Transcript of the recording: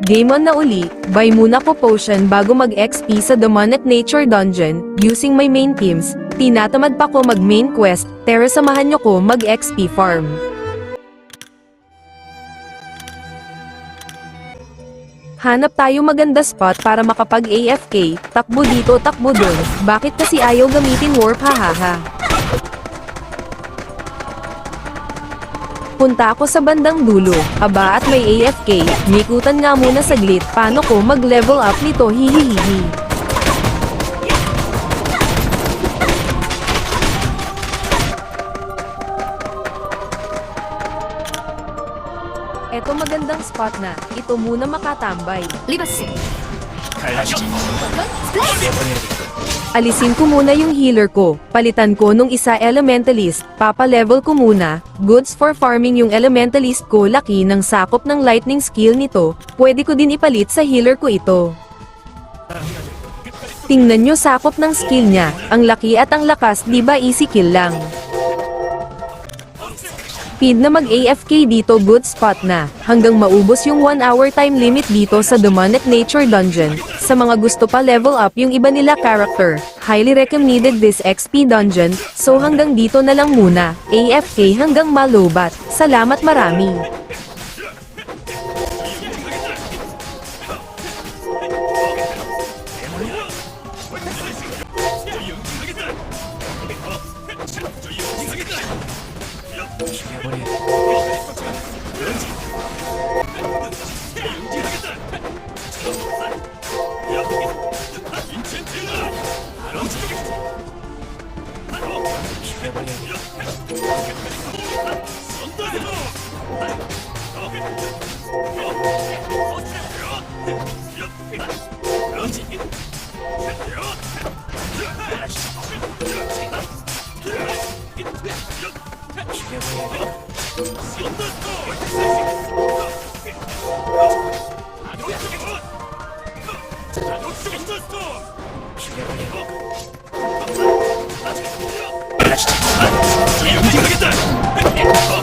Game on na uli, buy muna ko potion bago mag-XP sa Demonic Nature Dungeon, using my main teams, tinatamad pa ko mag-main quest, pero samahan nyo ko mag-XP farm. Hanap tayo maganda spot para makapag-AFK, takbo dito takbo dun, bakit kasi ayaw gamitin warp hahaha. Punta ako sa bandang dulo, aba at may AFK, mikutan nga muna saglit, paano ko mag-level up nito hihihihi. Eto magandang spot na, ito muna makatambay. 리버스 Alisin ko muna yung healer ko, palitan ko nung isa elementalist, papa-level ko muna, goods for farming yung elementalist ko, laki ng sakop ng lightning skill nito, pwede ko din ipalit sa healer ko ito. Tingnan nyo sakop ng skill niya, ang laki at ang lakas, di ba easy kill lang. Speed na mag-AFK dito, good spot na, hanggang maubos yung 1 hour time limit dito sa Demonic Nature Dungeon. Sa mga gusto pa level up yung iba nila character, highly recommended this XP dungeon, so hanggang dito na lang muna, AFK hanggang malobat. Salamat marami. 움직이겠다!